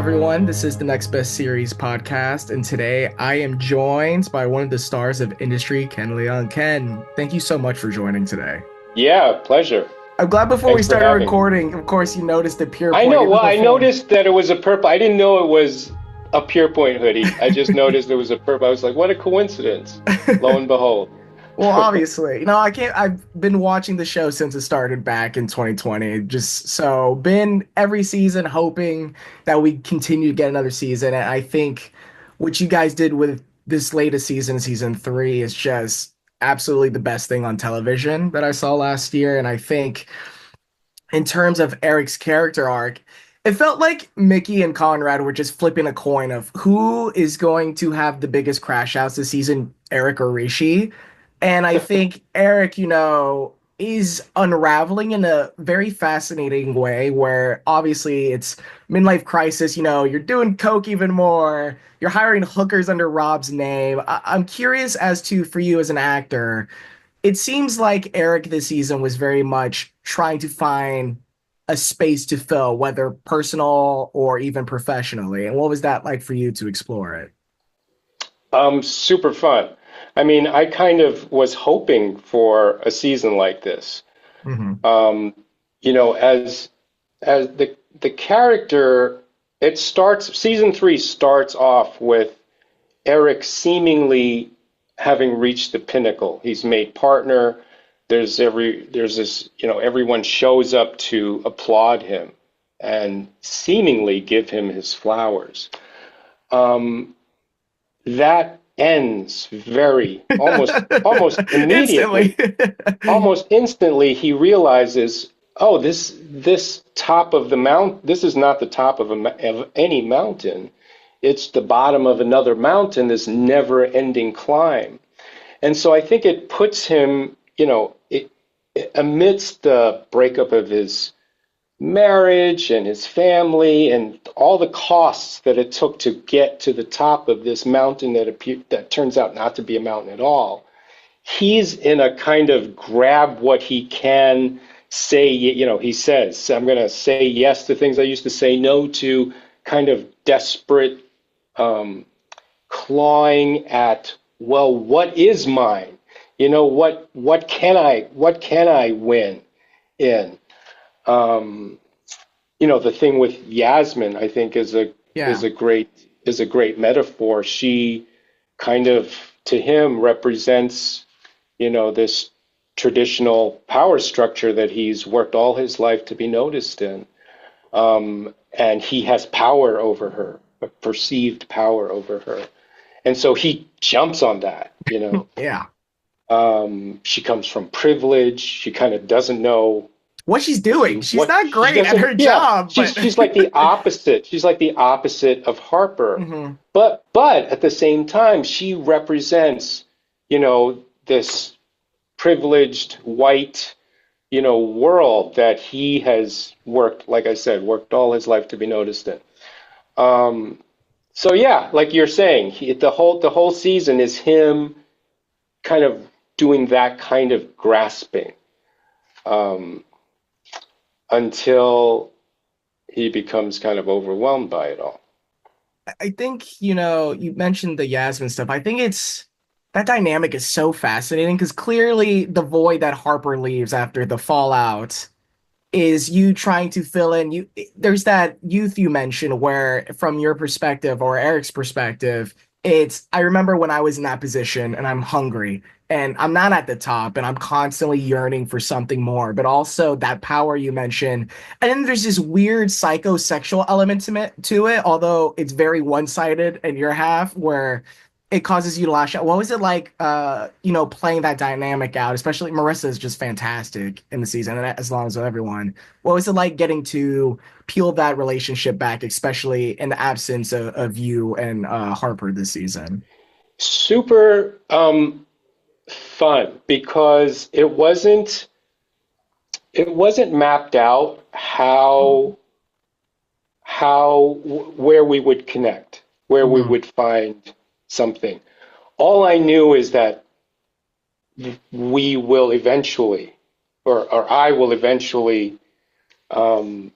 everyone. This is the Next Best Series podcast, and today I am joined by one of the stars of industry, Ken Leung. Ken, thank you so much for joining today. Yeah, pleasure. I'm glad before we Thanks for started having me. recording, of course, you noticed the Pure I Point know. in Well, the I phone. noticed that it was a purple. I didn't know it was a Pure Point hoodie. I just noticed it was a purple. I was like, what a coincidence. Lo and behold. Well, obviously, I can't. I've been watching the show since it started back in 2020. Just so been every season hoping that we continue to get another season. And I think what you guys did with this latest season, season three, is just absolutely the best thing on television that I saw last year. And I think in terms of Eric's character arc, it felt like Mickey and Conrad were just flipping a coin of who is going to have the biggest crash outs this season, Eric or Rishi. And I think Eric, is unraveling in a very fascinating way where obviously it's midlife crisis, you're doing coke even more, you're hiring hookers under Rob's name. I'm curious as to, for you as an actor, it seems like Eric this season was very much trying to find a space to fill, whether personal or even professionally. And what was that like for you to explore it? Super fun. I mean, I kind of was hoping for a season like this. Hmm. Um, as the character, it starts, season three starts off with Eric seemingly having reached the pinnacle. He's made partner. There's this, everyone shows up to applaud him and seemingly give him his flowers. Um, that ends very almost Instantly. immediately. Almost instantly, he realizes, oh, this top of the mount. This is not the top of any mountain. It's the bottom of another mountain. This never-ending climb. And so I think it puts him, amidst the breakup of his marriage and his family and all the costs that it took to get to the top of this mountain that turns out not to be a mountain at all. He's in a kind of grab what he can say, he says, I'm going to say yes to things I used to say no to, kind of desperate um, clawing at, well, what is mine? What can I win in? Um, the thing with Yasmin, I think, is Yeah. a great is a great metaphor. She kind of, to him, represents, this traditional power structure that he's worked all his life to be noticed in. And he has power over her, a perceived power over her. And so he jumps on that. Yeah. She comes from privilege. She kind of doesn't know What she's doing. She's what not she great at doesn't. her Yeah, job, she's but she's like the opposite. She's like the opposite of Harper. Mhm. But at the same time, she represents, this privileged white, world that he has worked, like I said, worked all his life to be noticed in. Um, so yeah, like you're saying, the whole season is him kind of doing that kind of grasping, um, until he becomes kind of overwhelmed by it all. I think, you mentioned the Yasmin stuff. I think it's that dynamic is so fascinating because clearly the void that Harper leaves after the fallout is you trying to fill in. There's that youth you mentioned where from your perspective or Eric's perspective, it's I remember when I was in that position and I'm hungry and I'm not at the top and I'm constantly yearning for something more, but also that power you mentioned. And then there's this weird psychosexual element to it, although it's very one-sided in your half where it causes you to lash out. What was it like, playing that dynamic out? Especially Marissa is just fantastic in the season, and as long as with everyone. What was it like getting to peel that relationship back, especially in the absence of you and Harper this season? Super fun because it wasn't mapped out where we would connect, where we Hmm. would find something. All I knew is that we will eventually, or I will eventually, um,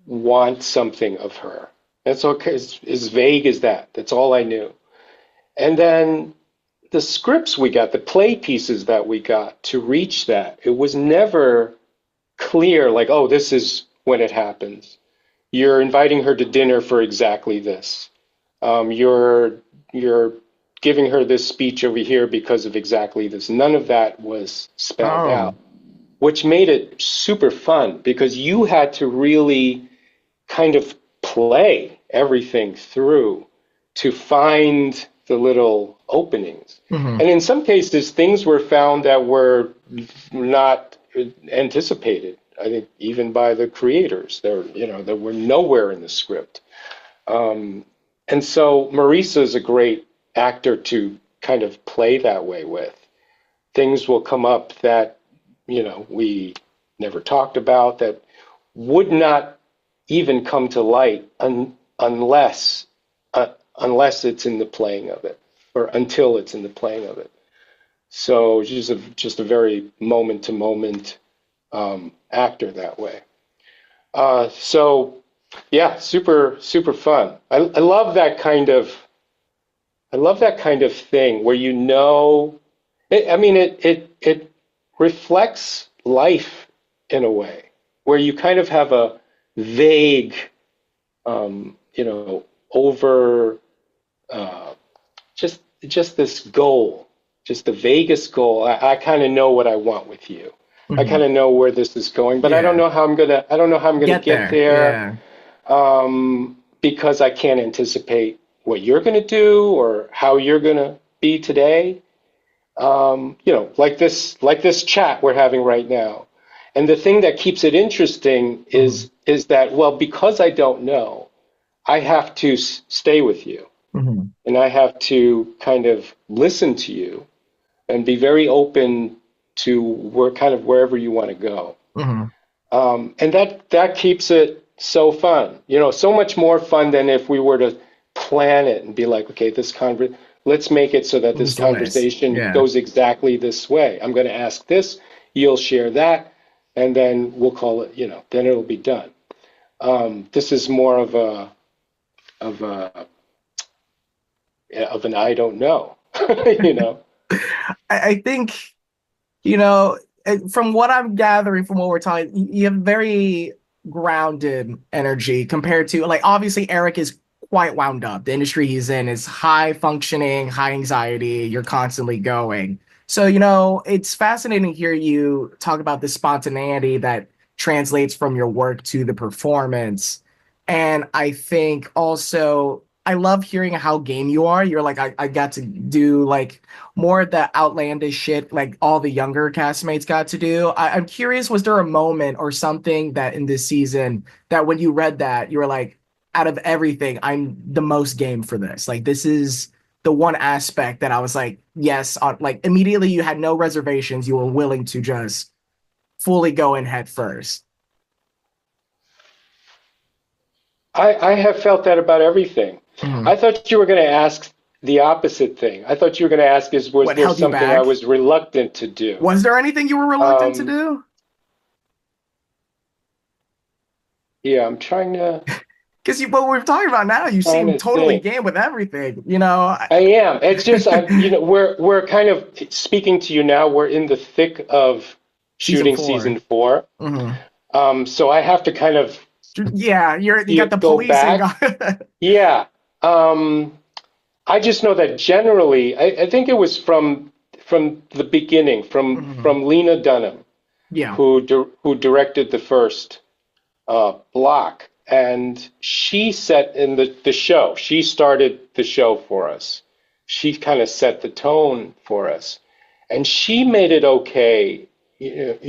want something of her. That's okay, as vague as that. That's all I knew. And then the scripts we got, the play pieces that we got to reach that, it was never clear, like, oh, this is when it happens. You're inviting her to dinner for exactly this. You're giving her this speech over here because of exactly this. None of that was spelled Oh. out, which made it super fun because you had to really kind of play everything through to find the little openings. Hmm. And in some cases, things were found that were not anticipated. I think even by the creators, there were nowhere in the script. Um, and so Marisa is a great actor to kind of play that way with. Things will come up that, we never talked about that would not even come to light unless it's in the playing of it, or until it's in the playing of it. So just a very moment to moment actor that way. So yeah, super super fun. I love that kind of thing where I mean it reflects life in a way where you kind of have a vague, over uh, just this goal, just the vaguest goal. I kind of know what I want with you. I Hmm. kind of know where this is going, but Yeah. I don't know how I'm gonna Get get there. there, Yeah. because I can't anticipate what you're gonna do or how you're gonna be today. Like this chat we're having right now. And the thing that keeps it interesting Hmm. is that, well, because I don't know, I have to stay with you, Hmm. and I have to kind of listen to you and be very open to kind of wherever you want to go. Hmm. And that keeps it so fun, so much more fun than if we were to plan it and be like, okay, let's make it so that this Just a list. conversation Yeah. goes exactly this way. I'm going to ask this, you'll share that, and then we'll call it, then it'll be done. This is more of a of an I don't know, you know. I think, from what I'm gathering from what we're talking, you have very grounded energy compared to, like, obviously Eric is quite wound up. The industry he's in is high functioning, high anxiety. You're constantly going. So, it's fascinating to hear you talk about the spontaneity that translates from your work to the performance. And I think also I love hearing how game you are. You're like, I got to do like more of the outlandish shit like all the younger castmates got to do. I'm curious, was there a moment or something that in this season that when you read that, you were like, out of everything, I'm the most game for this. Like, this is the one aspect that I was like, yes, like immediately you had no reservations. You were willing to just fully go in head first. I have felt that about everything. I Mhm. thought you were going to ask the opposite thing. I thought you were going to ask was What there held you something I back? was reluctant to do? Was there anything you were reluctant to Um, do? yeah, I'm trying to Because what we're talking about now, you trying seem to totally think. game with everything. I am. It's just we're kind of speaking to you now. We're in the thick of Season shooting four. season 4. Hmm. So I have to kind of Yeah, you see got the it go policing. back. Yeah. Um, I just know that generally, I think it was from the beginning, Hmm. from Lena Dunham, Yeah. who directed the first block, and she set in the show. She started the show for us. She kind of set the tone for us, and she made it okay.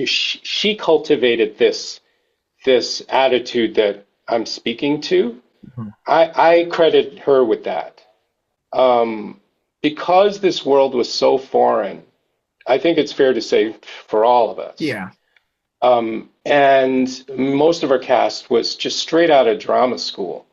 She cultivated this attitude that I'm speaking to. Mhm. I credit her with that. Um, because this world was so foreign, I think it's fair to say for all of us. Yeah. And most of our cast was just straight out of drama school.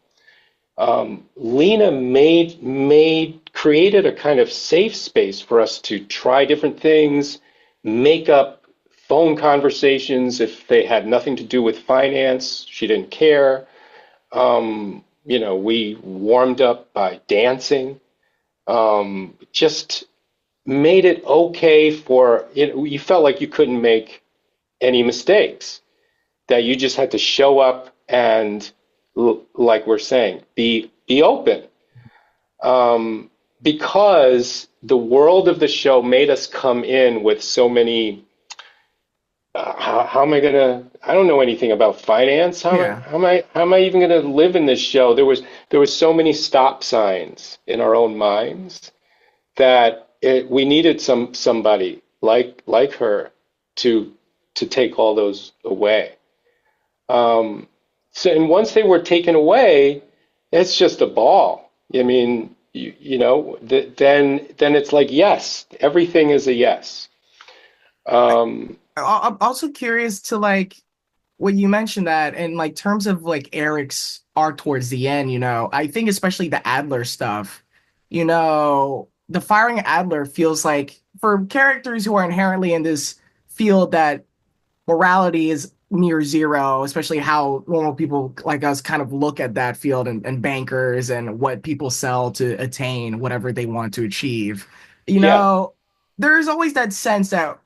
Lena created a kind of safe space for us to try different things, make up phone conversations if they had nothing to do with finance. She didn't care. we warmed up by dancing. Just made it okay for you felt like you couldn't make any mistakes, that you just had to show up and, like we're saying, be open. Because the world of the show made us come in with so many. How am I gonna? I don't know anything about finance. Yeah. How am I even gonna live in this show? There was so many stop signs in our own minds that we needed somebody like her to take all those away. So, and once they were taken away, it's just a ball. I mean, then it's like yes, everything is a yes. Um, I'm also curious to like when you mentioned that and like terms of like Eric's arc towards the end, I think especially the Adler stuff, the firing Adler feels like for characters who are inherently in this field that morality is near zero, especially how normal people like us kind of look at that field and bankers and what people sell to attain whatever they want to achieve. You yeah, know, there's always that sense that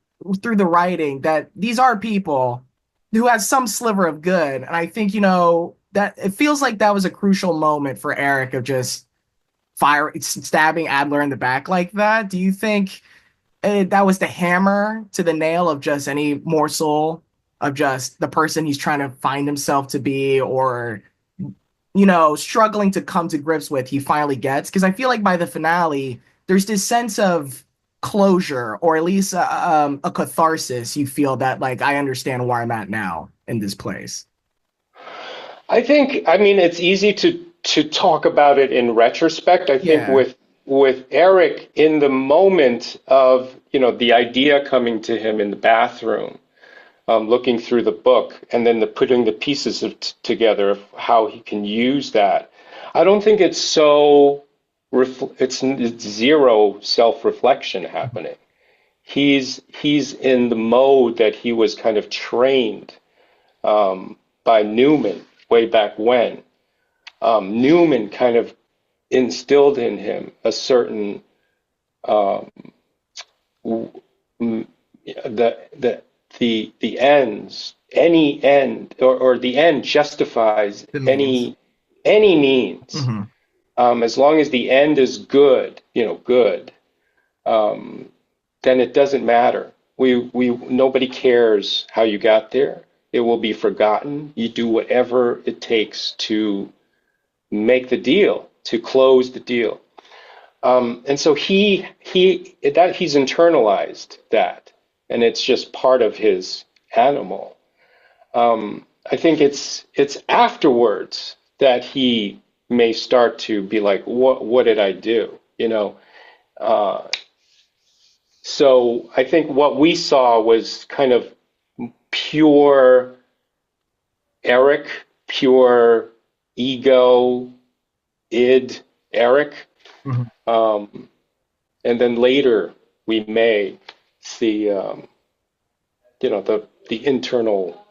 through the writing that these are people who has some sliver of good. And I think, that it feels like that was a crucial moment for Eric of just stabbing Adler in the back like that. Do you think that was the hammer to the nail of just any morsel of just the person he's trying to find himself to be or struggling to come to grips with he finally gets? Because I feel like by the finale there's this sense of closure or at least a catharsis. You feel that like I understand where I'm at now in this place. I mean, it's easy to talk about it in retrospect. I think Yeah. with Eric in the moment of the idea coming to him in the bathroom, looking through the book, and then putting the pieces together of how he can use that. I don't think it's so. It's zero self-reflection happening. He's in the mode that he was kind of trained by Newman way back when. Newman kind of instilled in him a certain um, the the ends, any end, or the end justifies The means. any means, Hmm. as long as the end is good, good, um, then it doesn't matter. We nobody cares how you got there. It will be forgotten. You do whatever it takes to make the deal, to close the deal. And so he's internalized that, and it's just part of his animal. I think it's afterwards that he may start to be like, what did I do? Uh, so I think what we saw was kind of pure Eric, pure ego, id Eric. Hmm. Um, and then later we may see, the internal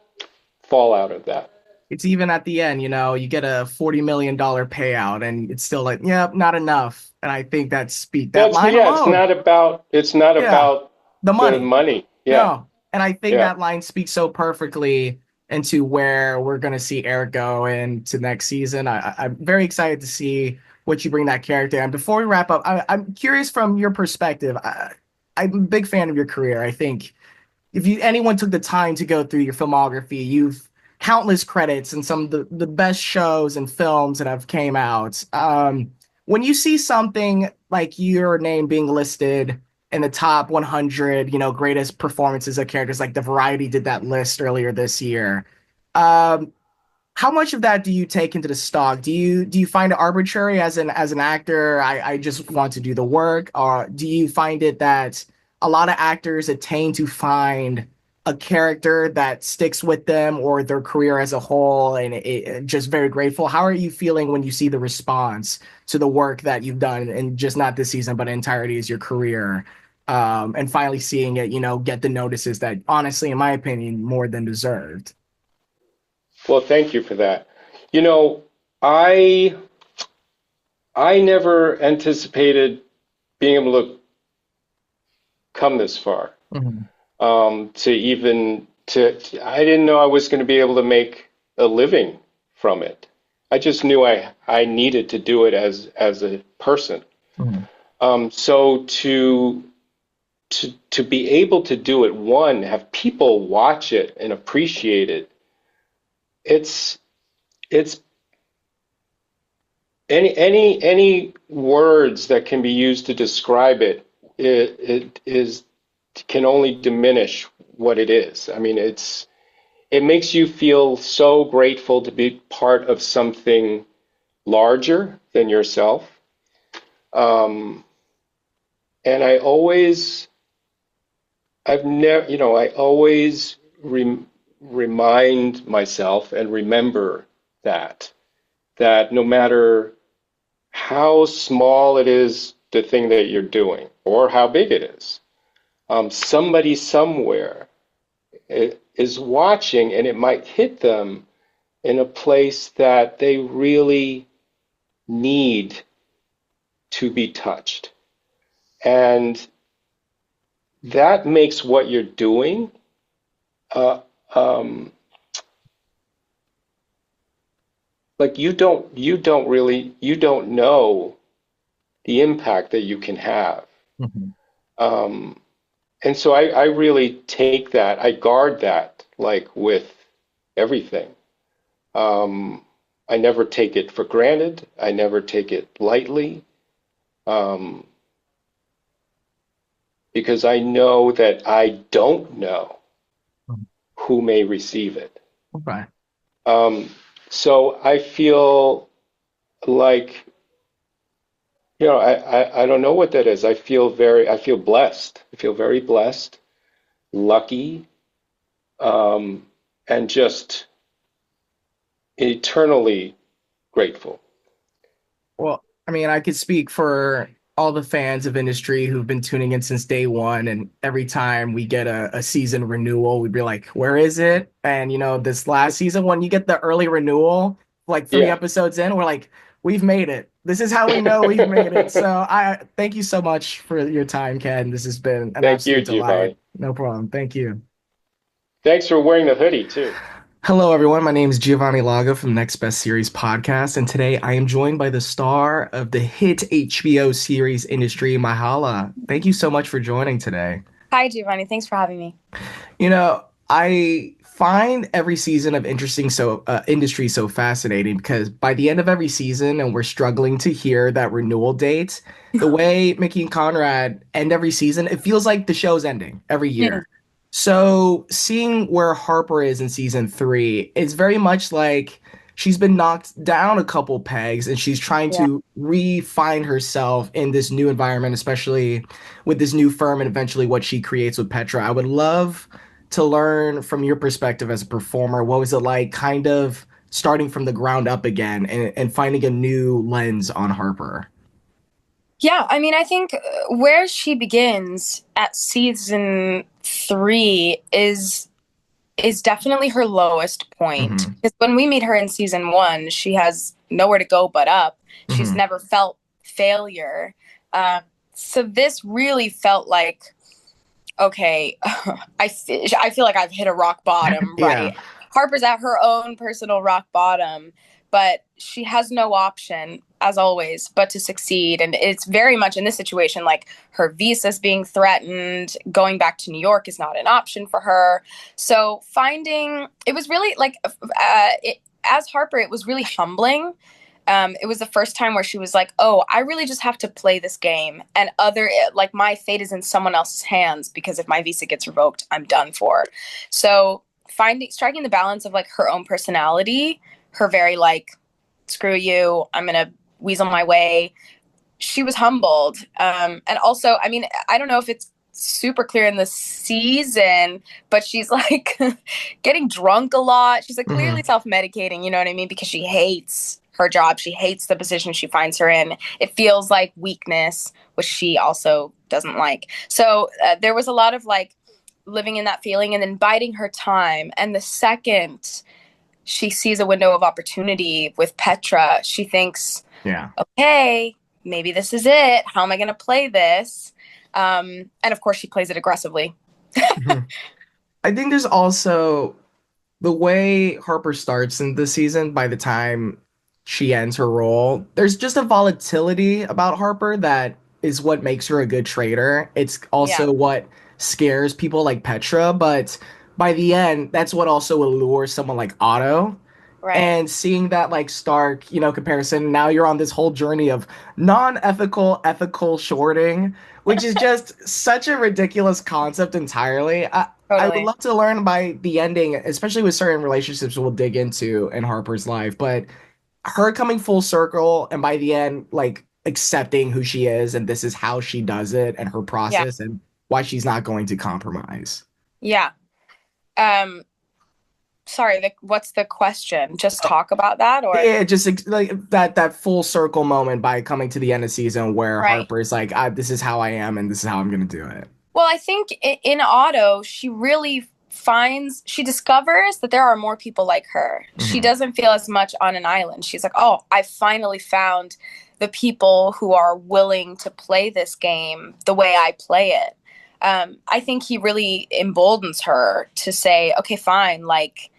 fallout of that. It's even at the end, you get a $40 million payout, and it's still like, yeah, not enough. And I think Well, that line alone, it's not yeah, about the the money. money. Yeah, No. And I think yeah. that line speaks so perfectly into where we're going to see Eric go into next season. I'm very excited to see what you bring that character. And before we wrap up, I'm curious from your perspective. I'm a big fan of your career. I think if anyone took the time to go through your filmography, you've countless credits and some of the best shows and films that have came out. When you see something like your name being listed in the top 100, greatest performances of characters, like the Variety did that list earlier this year. Um, how much of that do you take into the stock? Do you find it arbitrary as an actor? I just want to do the work, or do you find it that a lot of actors attain to find a character that sticks with them or their career as a whole, and just very grateful? How are you feeling when you see the response to the work that you've done, and just not this season, but entirety of your career, and finally seeing it, get the notices that honestly, in my opinion, more than deserved. Well, thank you for that. You know, I I never anticipated being able to come this far. Mhm. To even I didn't know I was going to be able to make a living from it. I just knew I needed to do it as a person. Mhm. So to be able to do it, one, have people watch it and appreciate it. It's it's any words that can be used to describe it, it is can only diminish what it is. I mean, it makes you feel so grateful to be part of something larger than yourself. Um, and I've never, I always remind myself and remember that, that no matter how small it is, the thing that you're doing, or how big it is, somebody somewhere is watching, and it might hit them in a place that they really need to be touched. And that makes what you're doing, uh, um, like you don't know the impact that you can have. Mhm. Um, and so I really take that, I guard that like with everything. Um, I never take it for granted. I never take it lightly. Um, because I know that I don't know Mhm. who may receive it. Okay. Um, so I feel like, I don't know what that is. I feel blessed. I feel very blessed, lucky, um, and just eternally grateful. Well, I mean, I could speak for all the fans of industry who've been tuning in since day one, and every time we get a season renewal, we'd be like, "Where is it?" And this last season, when you get the early renewal, like three Yeah. episodes in, we're like, "We've made it. This is how we know we've made it." So I thank you so much for your time, Ken. This has been an Thank you, absolute delight. Giovanni. No problem. Thank you. Thanks for wearing the hoodie too. Hello, everyone. My name is Giovanni Lago from the Next Best Series podcast, and today I am joined by the star of the hit HBO series industry, Myha'la. Thank you so much for joining today. Hi, Giovanni. Thanks for having me. I find every season of industry so fascinating because by the end of every season, and we're struggling to hear that renewal date, the way Mickey and Conrad end every season, it feels like the show's ending every Hmm. year. So seeing where Harper is in season three, it's very much like she's been knocked down a couple pegs and she's trying Yeah. to refine herself in this new environment, especially with this new firm and eventually what she creates with Petra. I would love to learn from your perspective as a performer. What was it like kind of starting from the ground up again and finding a new lens on Harper? Yeah, I mean, I think where she begins at season three is definitely her lowest point. Hmm. Because when we meet her in season one, she has nowhere to go but up. She's Hmm. never felt failure. Uh, so this really felt like, okay, I feel like I've hit a rock bottom, Yeah. right? Harper's at her own personal rock bottom, but she has no option, as always, but to succeed. And it's very much in this situation like her visa's being threatened, going back to New York is not an option for her. So finding it was really like, as Harper, it was really humbling. It was the first time where she was like, "Oh, I really just have to play this game, and like my fate is in someone else's hands because if my visa gets revoked, I'm done for." So striking the balance of like her own personality, her very like, "Screw you, I'm gonna weasel my way." She was humbled, and also, I mean, I don't know if it's super clear in the season, but she's like getting drunk a lot. She's like clearly Hmm. self-medicating, you know what I mean? Because she hates her job. She hates the position she finds her in. It feels like weakness, which she also doesn't like. So there was a lot of like living in that feeling and then biding her time. And the second she sees a window of opportunity with Petra. She thinks, Yeah. okay, maybe this is it. How am I going to play this? And of course, she plays it aggressively. Mhm. I think there's also the way Harper starts in the season by the time she ends her role. There's just a volatility about Harper that is what makes her a good trader. It's Yeah, also what scares people like Petra, but by the end, that's what also allures someone like Otto. right. And seeing that like stark, comparison, now you're on this whole journey of non-ethical, ethical shorting, which is just such a ridiculous concept entirely. I would Totally. love to learn by the ending, especially with certain relationships we'll dig into in Harper's life, but her coming full circle and by the end, like accepting who she is and this is how she does it and her Yeah. process and why she's not going to compromise. Yeah. Um, Sorry, what's the question? Just talk about that or Yeah, just like that full circle moment by coming to the end of season where right. Harper's like, this is how I am and this is how I'm gonna do it. Well, I think in Otto, she really she discovers that there are more people like her. She Hmm. doesn't feel as much on an island. She's like, oh, I finally found the people who are willing to play this game the way I play it. I think he really emboldens her to say, okay, fine, like,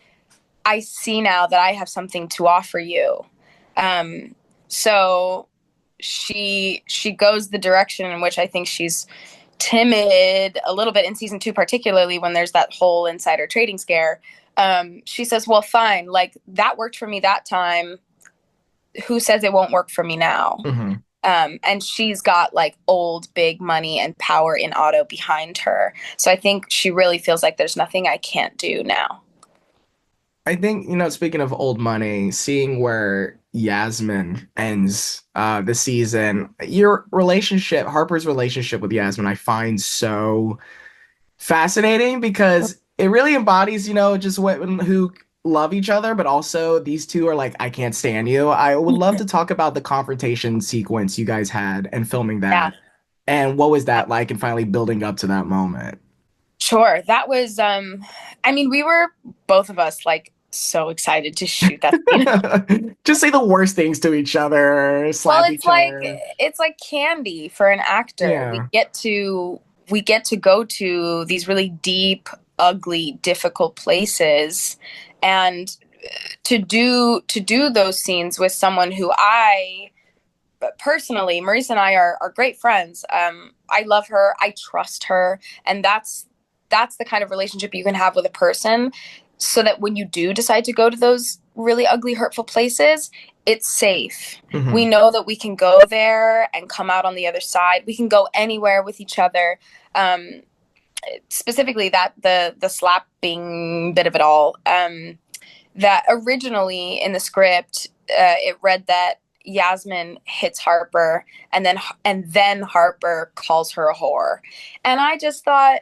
I see now that I have something to offer you. Um, so she goes the direction in which I think she's timid a little bit in season 2, particularly when there's that whole insider trading scare. She says, well, fine, like that worked for me that time. Who says it won't work for me now? Hmm. And she's got like old big money and power in Otto behind her. So I think she really feels like there's nothing I can't do now. I think, speaking of old money, seeing where Yasmin ends the season, Harper's relationship with Yasmin, I find so fascinating because it really embodies, just who love each other, but also these two are like, I can't stand you. I would love to talk about the confrontation sequence you guys had and filming Yeah. that. And what was that like and finally building up to that moment? Sure. That was I mean, we were both of us like so excited to shoot that scene. Just say the worst things to each other, Well, slap each other. it's like candy for an actor. Yeah. We get to go to these really deep, ugly, difficult places and to do those scenes with someone who I personally, Marisa and I are great friends. I love her, I trust her, and that's the kind of relationship you can have with a person so that when you do decide to go to those really ugly, hurtful places, it's safe. We Hmm. know that we can go there and come out on the other side. We can go anywhere with each other. Um, Specifically, that the slapping bit of it all. That originally in the script, it read that Yasmin hits Harper, and then Harper calls her a whore, and I just thought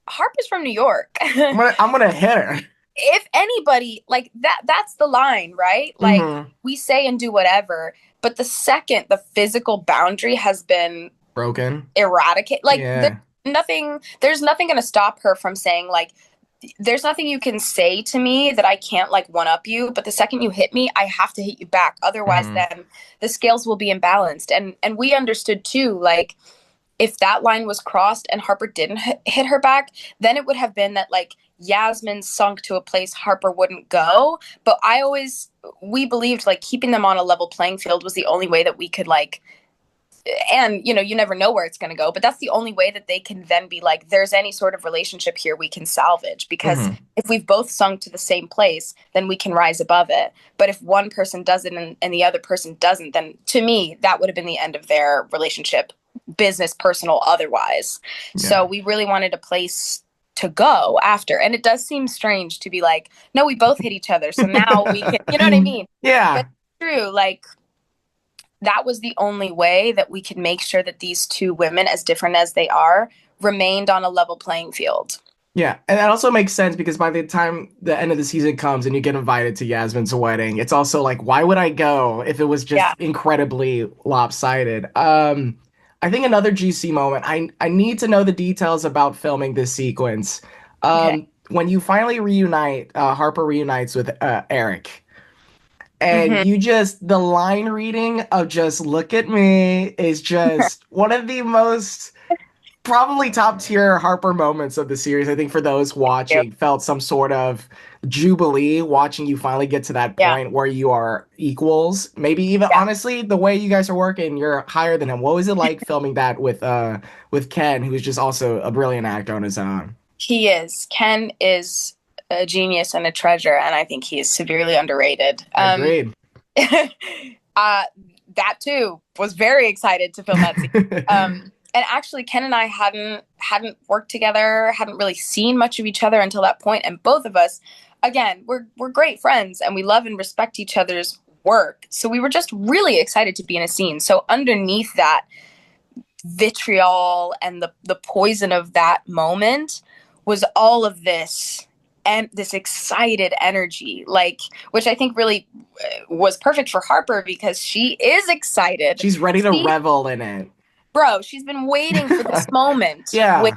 Harper's from New York. I'm gonna hit her. If anybody like that's the line, right? Like Hmm. we say and do whatever, but the second the physical boundary has been Broken. eradicated, like Yeah. there's nothing going to stop her from saying like there's nothing you can say to me that I can't like one up you, but the second you hit me, I have to hit you back. Otherwise Hmm. then the scales will be imbalanced. And we understood too, like if that line was crossed and Harper didn't hit her back, then it would have been that like Yasmin sunk to a place Harper wouldn't go. But we believed like keeping them on a level playing field was the only way that we could like, and you never know where it's going to go, but that's the only way that they can then be like, there's any sort of relationship here we can salvage, because Hmm. if we've both sunk to the same place, then we can rise above it. But if one person does it and the other person doesn't, then to me that would have been the end of their relationship, business, personal, otherwise. So Yeah. we really wanted a place to go after, and it does seem strange to be like, no, we both hit each other, so now we can, you know what I mean? But Yeah. it's true, like that was the only way that we could make sure that these two women, as different as they are, remained on a level playing field. Yeah, and that also makes sense because by the time the end of the season comes and you get invited to Yasmin's wedding, it's also like, why would I go if it was Yeah. just incredibly lopsided? I think another GC moment. I need to know the details about filming this sequence. Okay. when you finally reunite, Harper reunites with Eric, and Hmm. you just the line reading of just look at me is just one of the most probably top tier Harper moments of the series. I think for those Yeah. watching, felt some sort of jubilee watching you finally get to that Yeah. point where you are equals. Maybe even Yeah. honestly, the way you guys are working, you're higher than him. What was it like filming that with Ken, who's just also a brilliant actor on his own? He is. Ken is a genius and a treasure, and I think he is severely underrated. I agreed. Uh, that too was very excited to film that scene. And actually, Ken and I hadn't worked together, hadn't really seen much of each other until that point, and both of us, again, we're great friends, and we love and respect each other's work. So we were just really excited to be in a scene. So underneath that vitriol and the poison of that moment was all of this and this excited energy, like, which I think really was perfect for Harper because she is excited. She's ready to She, revel in it. bro, she's been waiting for this moment. Yeah.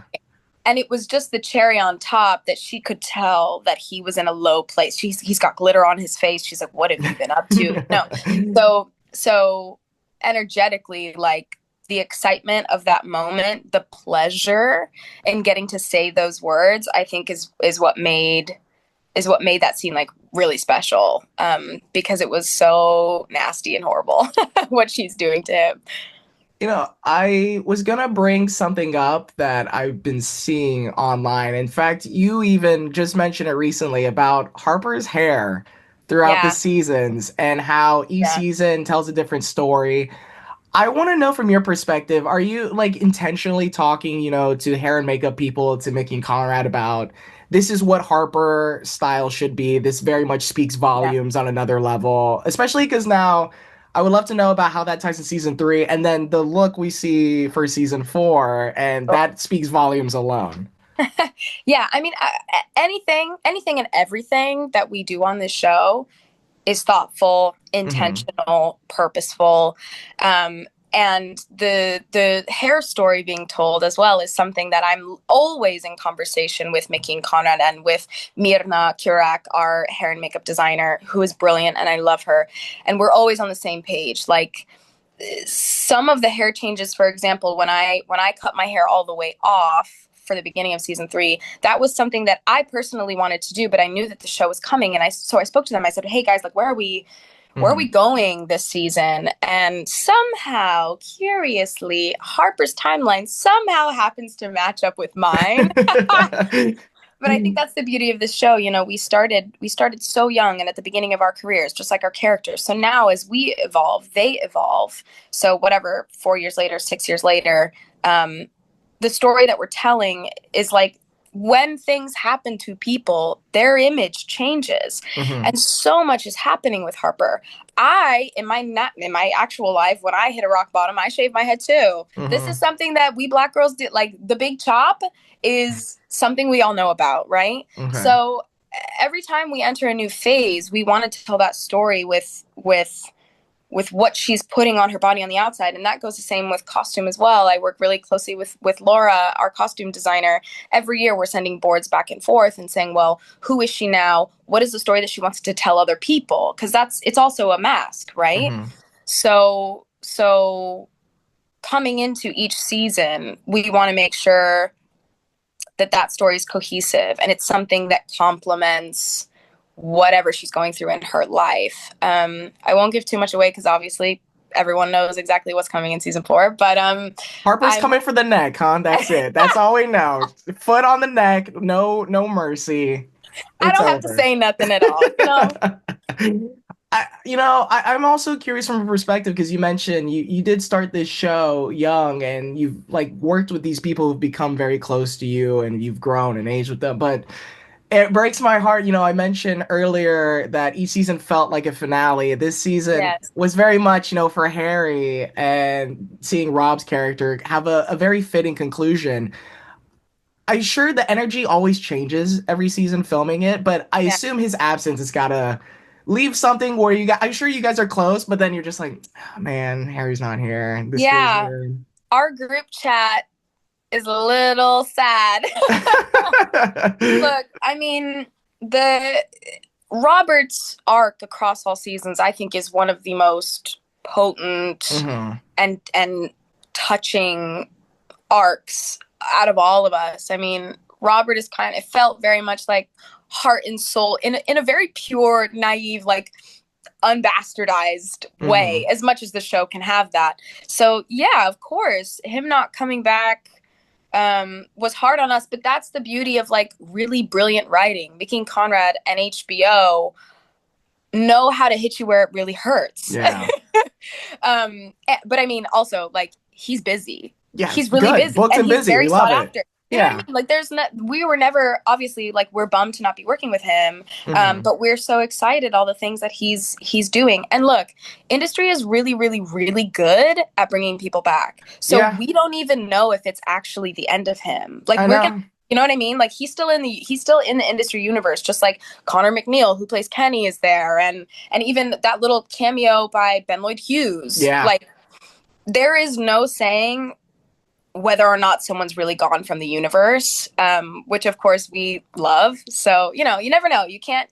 And it was just the cherry on top that she could tell that he was in a low place. He's got glitter on his face. She's like, "What have you been up to?" No, so energetically, like the excitement of that moment, the pleasure in getting to say those words, I think is what made that scene like really special. Because it was so nasty and horrible what she's doing to him. I was gonna bring something up that I've been seeing online. In fact, you even just mentioned it recently about Harper's hair throughout the Yeah, seasons and how each yeah, season tells a different story. I want to know from your perspective, are you like intentionally talking, to hair and makeup people, to Mickey and Conrad about this is what Harper style should be. This very much speaks yeah. volumes on another level, especially because now I would love to know about how that ties in season three and then the look we see for season four, and that speaks volumes alone. Yeah, I mean, anything and everything that we do on this show is thoughtful, Hmm. intentional, purposeful. Um, and the hair story being told as well is something that I'm always in conversation with Mickey and Conrad and with Mirna Kurak, our hair and makeup designer, who is brilliant and I love her. And we're always on the same page. Like some of the hair changes, for example, when I cut my hair all the way off for the beginning of season three, that was something that I personally wanted to do, but I knew that the show was coming, and I spoke to them. I said, "Hey guys, like, where are we Hmm. going this season?" And somehow, curiously, Harper's timeline somehow happens to match up with mine. But I think that's the beauty of this show. We started so young and at the beginning of our careers, just like our characters. So now as we evolve, they evolve. So whatever, 4 years later, 6 years later, um, the story that we're telling is like when things happen to people, their image changes, Hmm. and so much is happening with Harper. In my actual life, when I hit a rock bottom, I shaved my head too. This is Hmm. something that we Black girls did. Like the big chop is something we all know about, right? Okay. So every time we enter a new phase, we wanted to tell that story with what she's putting on her body on the outside, and that goes the same with costume as well. I work really closely with Laura, our costume designer. Every year we're sending boards back and forth and saying, well, who is she now? What is the story that she wants to tell other people? Because it's also a mask, right? Hmm. So coming into each season, we want to make sure that that story is cohesive and it's something that complements whatever she's going through in her life. I won't give too much away because obviously everyone knows exactly what's coming in season four. But Harper's I'm coming for the neck, huh? That's it. That's all we know. Foot on the neck, no mercy. I It's don't have to over. say nothing at all. I'm also curious from a perspective because you mentioned you did start this show young and you've like worked with these people who've become very close to you and you've grown and aged with them. But it breaks my heart. I mentioned earlier that each season felt like a finale. This season Yes, was very much, for Harry and seeing Rob's character have a very fitting conclusion. I'm sure the energy always changes every season filming it, but I yeah, assume his absence has gotta leave something where I'm sure you guys are close, but then you're just like, "Ah, man, Harry's not here. This feels yeah. weird." Our group chat is a little sad. Look, I mean, the Robert's arc across all seasons, I think, is one of the most potent Hmm. and touching arcs out of all of us. I mean, Robert is it felt very much like heart and soul in a very pure, naive, like unbastardized Hmm. way, as much as the show can have that. So yeah, of course, him not coming back was hard on us, but that's the beauty of like really brilliant writing. Mickey and Conrad and HBO know how to hit you where it really hurts. Yeah. But I mean, also like he's busy. Yeah. He's really Good. busy, Booked and and he's busy. very We sought love it. after. You know what I Yeah. mean? Like, we were never obviously like we're bummed to not be working with him, Hmm. but we're so excited all the things that he's doing. And look, industry is really, really, really good at bringing people back. So Yeah. we don't even know if it's actually the end of him. Like I we're gonna. know. You know what I mean? Like he's still in the industry universe, just like Connor McNeil, who plays Kenny, is there, and even that little cameo by Ben Lloyd Hughes. Yeah. Like there is no saying whether or not someone's really gone from the universe, which of course we love. So you never know. You can't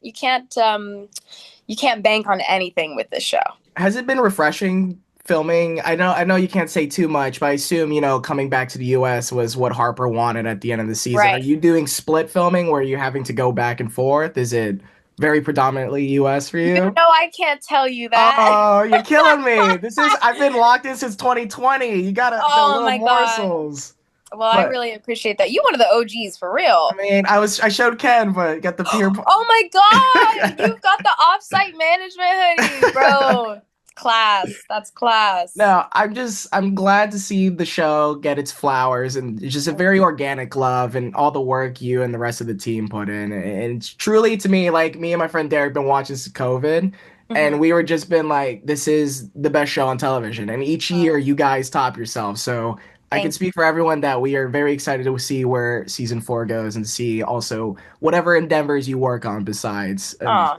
bank on anything with this show. Has it been refreshing filming? I know you can't say too much, but I assume, coming back to the US was what Harper wanted at the end of the season. Are Right. you doing split filming where you're having to go back and forth? Is it very predominantly US for You you? know, I can't tell you that. Oh, you're killing me. I've been locked in since 2020. You gotta the Oh little my God. morsels. Well, I But really appreciate that. You one of the OGs for I real. mean, I showed Ken, but got the peer. Oh my God. You've got the offsite management hoodie, bro. Class. That's class. No, I'm glad to see the show get its flowers, and it's just a very organic love and all the work you and the rest of the team put in. And it's truly to me, like me and my friend Derek been watching since COVID, and Mm-hmm. we were just been like, this is the best show on television. And each year you guys top yourself. So I can Thank you. speak for everyone that we are very excited to see where season 4 goes and see also whatever endeavors you work on besides. Oh,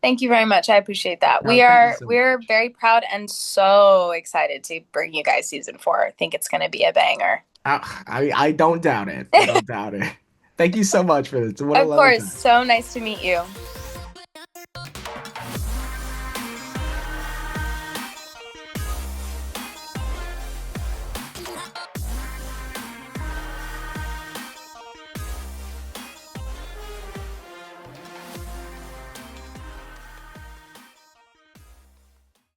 thank you very much. I appreciate that. No, thank you so We're much. very proud and so excited to bring you guys season 4. I think it's going to be a banger. I don't doubt it. I don't doubt it. Thank you so much for this. What a Of lovely course. time. So nice to meet you.